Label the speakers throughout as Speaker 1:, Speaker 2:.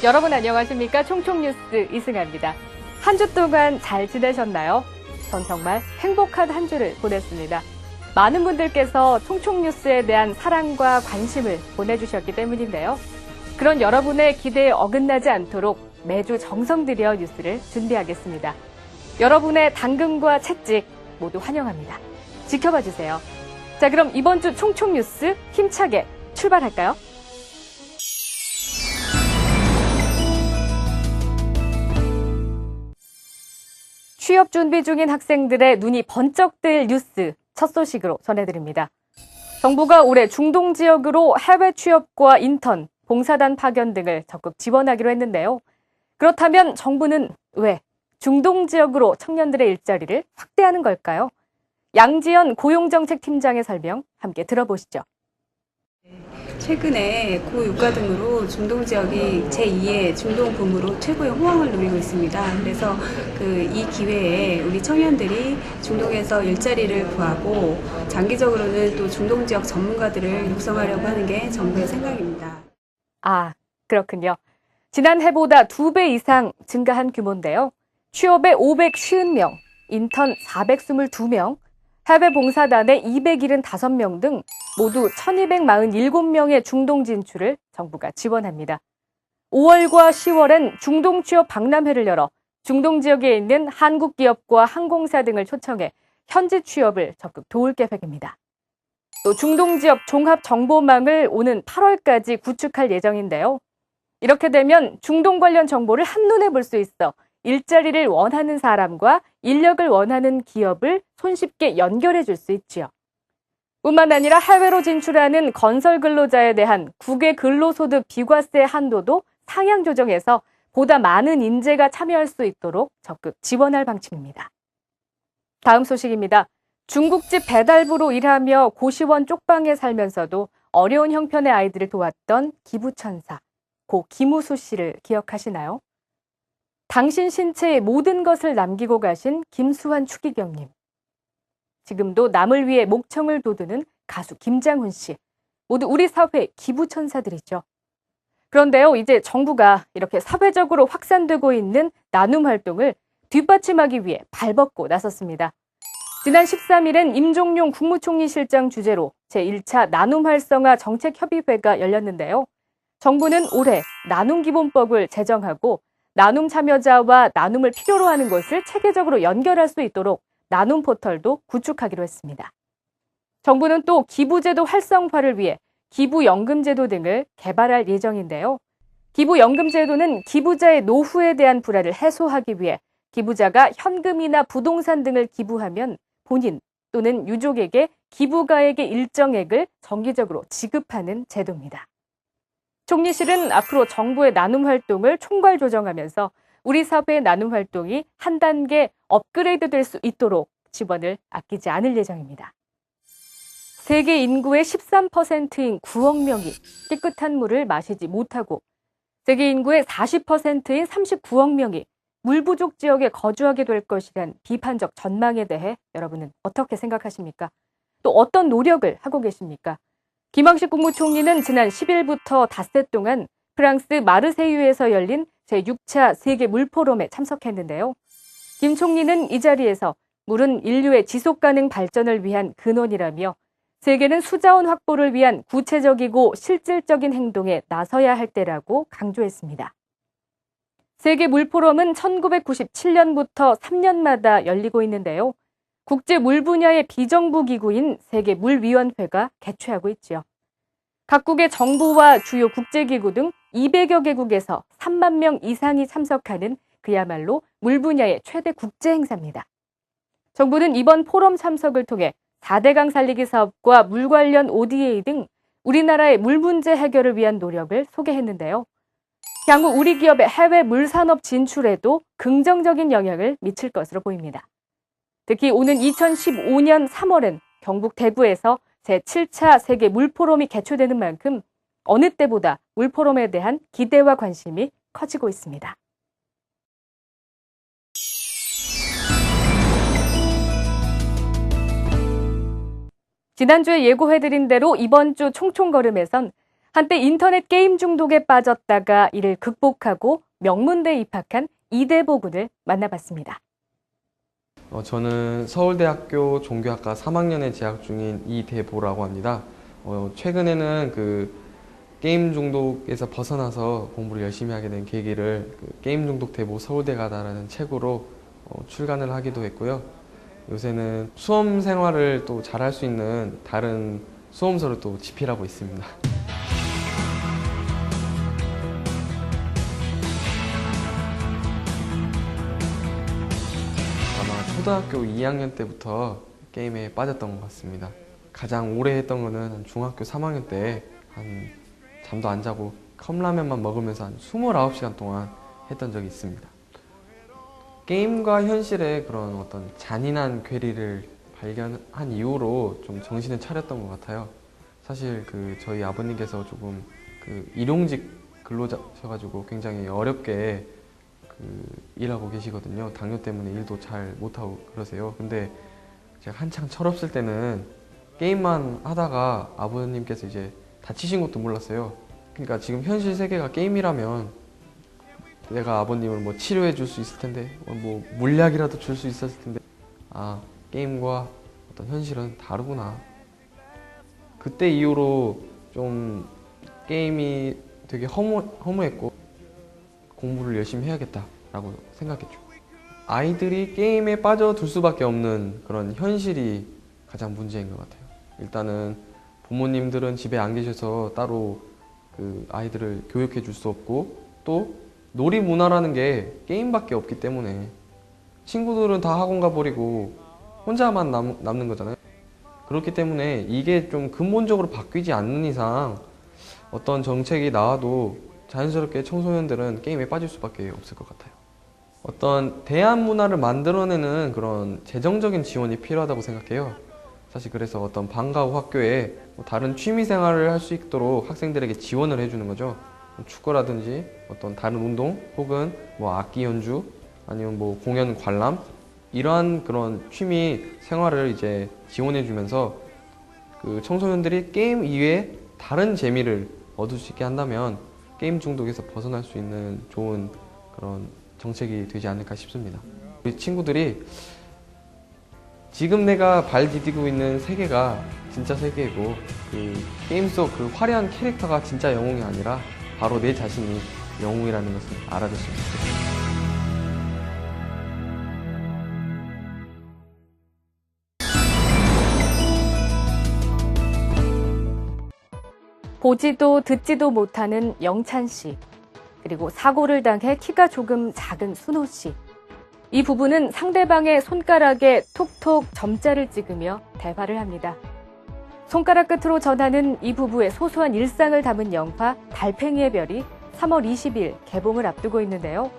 Speaker 1: 여러분 안녕하십니까? 총총뉴스 이승아입니다. 한 주 동안 잘 지내셨나요? 전 정말 행복한 한 주를 보냈습니다. 많은 분들께서 총총뉴스에 대한 사랑과 관심을 보내주셨기 때문인데요. 그런 여러분의 기대에 어긋나지 않도록 매주 정성 들여 뉴스를 준비하겠습니다. 여러분의 당근과 채찍 모두 환영합니다. 지켜봐 주세요. 자, 그럼 이번 주 총총뉴스 힘차게 출발할까요? 취업 준비 중인 학생들의 눈이 번쩍 뜰 뉴스 첫 소식으로 전해드립니다. 정부가 올해 중동 지역으로 해외 취업과 인턴, 봉사단 파견 등을 적극 지원하기로 했는데요. 그렇다면 정부는 왜 중동 지역으로 청년들의 일자리를 확대하는 걸까요? 양지연 고용정책팀장의 설명 함께 들어보시죠.
Speaker 2: 최근에 고유가 등으로 중동 지역이 제2의 중동 붐으로 최고의 호황을 누리고 있습니다. 그래서 이 기회에 우리 청년들이 중동에서 일자리를 구하고 장기적으로는 또 중동 지역 전문가들을 육성하려고 하는 게 정부의 생각입니다.
Speaker 1: 아, 그렇군요. 지난해보다 2배 이상 증가한 규모인데요. 취업에 550명, 인턴 422명, 해외 봉사단에 275명 등 모두 1247명의 중동 진출을 정부가 지원합니다. 5월과 10월엔 중동 취업 박람회를 열어 중동 지역에 있는 한국 기업과 항공사 등을 초청해 현지 취업을 적극 도울 계획입니다. 또 중동 지역 종합 정보망을 오는 8월까지 구축할 예정인데요. 이렇게 되면 중동 관련 정보를 한눈에 볼 수 있어 일자리를 원하는 사람과 인력을 원하는 기업을 손쉽게 연결해 줄 수 있지요. 뿐만 아니라 해외로 진출하는 건설 근로자에 대한 국외 근로소득 비과세 한도도 상향 조정해서 보다 많은 인재가 참여할 수 있도록 적극 지원할 방침입니다. 다음 소식입니다. 중국집 배달부로 일하며 고시원 쪽방에 살면서도 어려운 형편의 아이들을 도왔던 기부천사, 고 김우수 씨를 기억하시나요? 당신 신체의 모든 것을 남기고 가신 김수환 추기경님. 지금도 남을 위해 목청을 돋우는 가수 김장훈 씨. 모두 우리 사회 기부천사들이죠. 그런데요, 이제 정부가 이렇게 사회적으로 확산되고 있는 나눔 활동을 뒷받침하기 위해 발벗고 나섰습니다. 지난 13일엔 임종용 국무총리 실장 주재로 제1차 나눔 활성화 정책협의회가 열렸는데요. 정부는 올해 나눔기본법을 제정하고 나눔 참여자와 나눔을 필요로 하는 것을 체계적으로 연결할 수 있도록 나눔 포털도 구축하기로 했습니다. 정부는 또 기부제도 활성화를 위해 기부연금제도 등을 개발할 예정인데요. 기부연금제도는 기부자의 노후에 대한 불안을 해소하기 위해 기부자가 현금이나 부동산 등을 기부하면 본인 또는 유족에게 기부가액의 일정액을 정기적으로 지급하는 제도입니다. 총리실은 앞으로 정부의 나눔 활동을 총괄 조정하면서 우리 사회의 나눔 활동이 한 단계 업그레이드 될 수 있도록 지원을 아끼지 않을 예정입니다. 세계 인구의 13%인 9억 명이 깨끗한 물을 마시지 못하고 세계 인구의 40%인 39억 명이 물 부족 지역에 거주하게 될 것이란 비판적 전망에 대해 여러분은 어떻게 생각하십니까? 또 어떤 노력을 하고 계십니까? 김황식 국무총리는 지난 10일부터 닷새 동안 프랑스 마르세유에서 열린 제6차 세계 물포럼에 참석했는데요. 김 총리는 이 자리에서 물은 인류의 지속가능 발전을 위한 근원이라며 세계는 수자원 확보를 위한 구체적이고 실질적인 행동에 나서야 할 때라고 강조했습니다. 세계 물포럼은 1997년부터 3년마다 열리고 있는데요. 국제 물 분야의 비정부 기구인 세계물위원회가 개최하고 있지요. 각국의 정부와 주요 국제기구 등 200여 개국에서 3만 명 이상이 참석하는 그야말로 물 분야의 최대 국제 행사입니다. 정부는 이번 포럼 참석을 통해 4대강 살리기 사업과 물 관련 ODA 등 우리나라의 물 문제 해결을 위한 노력을 소개했는데요. 향후 우리 기업의 해외 물산업 진출에도 긍정적인 영향을 미칠 것으로 보입니다. 특히 오는 2015년 3월엔 경북 대구에서 제7차 세계 물포럼이 개최되는 만큼 어느 때보다 물포럼에 대한 기대와 관심이 커지고 있습니다. 지난주에 예고해드린 대로 이번 주 총총걸음에선 한때 인터넷 게임 중독에 빠졌다가 이를 극복하고 명문대에 입학한 이대보 군을 만나봤습니다.
Speaker 3: 저는 서울대학교 종교학과 3학년에 재학 중인 이대보라고 합니다. 최근에는 게임 중독에서 벗어나서 공부를 열심히 하게 된 계기를 게임 중독 대보 서울대 가다라는 책으로 출간을 하기도 했고요. 요새는 수험 생활을 또 잘할 수 있는 다른 수험서를 또 집필하고 있습니다. 아마 초등학교 2학년 때부터 게임에 빠졌던 것 같습니다. 가장 오래 했던 거는 중학교 3학년 때 잠도 안 자고 컵라면만 먹으면서 한 29시간 동안 했던 적이 있습니다. 게임과 현실의 그런 어떤 잔인한 괴리를 발견한 이후로 좀 정신을 차렸던 것 같아요. 사실 저희 아버님께서 조금 일용직 근로자셔가지고 굉장히 어렵게 일하고 계시거든요. 당뇨 때문에 일도 잘 못하고 그러세요. 근데 제가 한창 철없을 때는 게임만 하다가 아버님께서 이제 다치신 것도 몰랐어요. 그러니까 지금 현실 세계가 게임이라면 내가 아버님을 뭐 치료해 줄 수 있을 텐데, 뭐 물약이라도 줄 수 있었을 텐데, 아, 게임과 어떤 현실은 다르구나. 그때 이후로 좀 게임이 되게 허무했고 공부를 열심히 해야겠다라고 생각했죠. 아이들이 게임에 빠져들 수밖에 없는 그런 현실이 가장 문제인 것 같아요. 일단은 부모님들은 집에 안 계셔서 따로 아이들을 교육해 줄 수 없고, 또 놀이 문화라는 게 게임밖에 없기 때문에 친구들은 다 학원 가버리고 혼자만 남는 거잖아요. 그렇기 때문에 이게 좀 근본적으로 바뀌지 않는 이상 어떤 정책이 나와도 자연스럽게 청소년들은 게임에 빠질 수밖에 없을 것 같아요. 어떤 대안 문화를 만들어내는 그런 재정적인 지원이 필요하다고 생각해요. 사실 그래서 어떤 방과 후 학교에 다른 취미 생활을 할 수 있도록 학생들에게 지원을 해주는 거죠. 축구라든지 어떤 다른 운동, 혹은 뭐 악기 연주, 아니면 뭐 공연 관람, 이러한 그런 취미 생활을 이제 지원해주면서 청소년들이 게임 이외에 다른 재미를 얻을 수 있게 한다면 게임 중독에서 벗어날 수 있는 좋은 그런 정책이 되지 않을까 싶습니다. 우리 친구들이 지금 내가 발 디디고 있는 세계가 진짜 세계이고 게임 속 화려한 캐릭터가 진짜 영웅이 아니라 바로 내 자신이 영웅이라는 것을 알아줬으면 좋겠습니다.
Speaker 1: 보지도 듣지도 못하는 영찬 씨, 그리고 사고를 당해 키가 조금 작은 순호 씨. 이 부부는 상대방의 손가락에 톡톡 점자를 찍으며 대화를 합니다. 손가락 끝으로 전하는 이 부부의 소소한 일상을 담은 영화 달팽이의 별이 3월 20일 개봉을 앞두고 있는데요.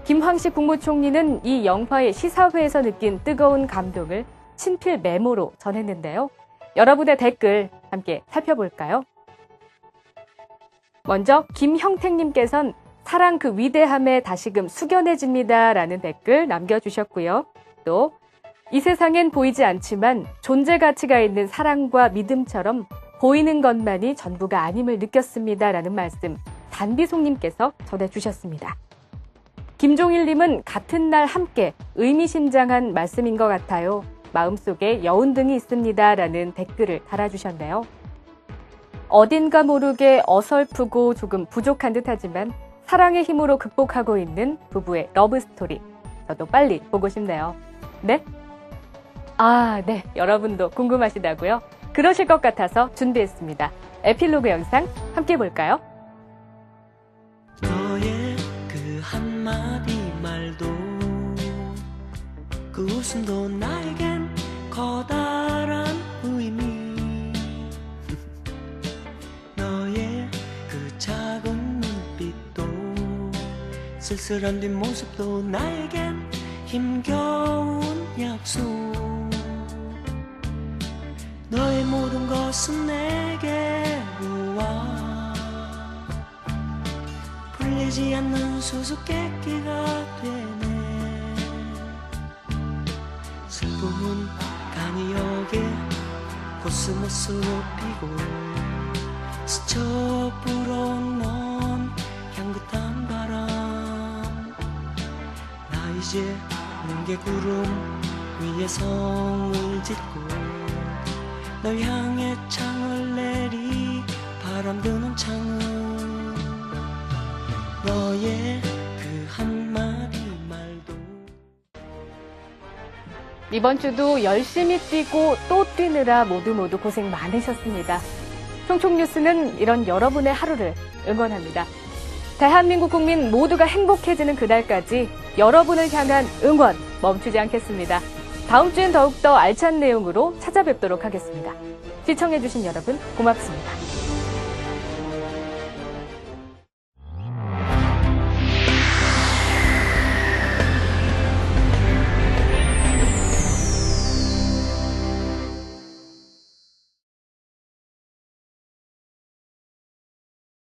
Speaker 1: 김황식 국무총리는 이 영화의 시사회에서 느낀 뜨거운 감동을 친필 메모로 전했는데요. 여러분의 댓글 함께 살펴볼까요? 먼저 김형택님께서는 사랑 그 위대함에 다시금 숙연해집니다 라는 댓글 남겨주셨고요. 또 이 세상엔 보이지 않지만 존재 가치가 있는 사랑과 믿음처럼 보이는 것만이 전부가 아님을 느꼈습니다 라는 말씀 단비송님께서 전해주셨습니다. 김종일님은 같은 날 함께 의미심장한 말씀인 것 같아요. 마음속에 여운등이 있습니다 라는 댓글을 달아주셨네요. 어딘가 모르게 어설프고 조금 부족한 듯하지만 사랑의 힘으로 극복하고 있는 부부의 러브스토리. 저도 빨리 보고 싶네요. 네? 네. 여러분도 궁금하시다고요? 그러실 것 같아서 준비했습니다. 에필로그 영상 함께 볼까요?
Speaker 4: 너의 그 한마디 말도 그 웃음도 나에겐 커다란 의미 너의 그 작은 눈빛도 쓸쓸한 뒷모습도 나에겐 힘겨운 약속 너의 모든 것은 내게로 와 풀리지 않는 수수께끼가 되네 슬픔은 간이 역에 코스모스로 피고 스쳐 불어온 넌 향긋한 바람 나 이제 뭉게 구름 위에 성을 짓고 널 향해 창을 내리 바람 드는 창은 너의 그 한마디 말도
Speaker 1: 이번 주도 열심히 뛰고 또 뛰느라 모두 고생 많으셨습니다. 총총뉴스는 이런 여러분의 하루를 응원합니다. 대한민국 국민 모두가 행복해지는 그날까지 여러분을 향한 응원 멈추지 않겠습니다. 다음 주엔 더욱더 알찬 내용으로 찾아뵙도록 하겠습니다. 시청해주신 여러분 고맙습니다.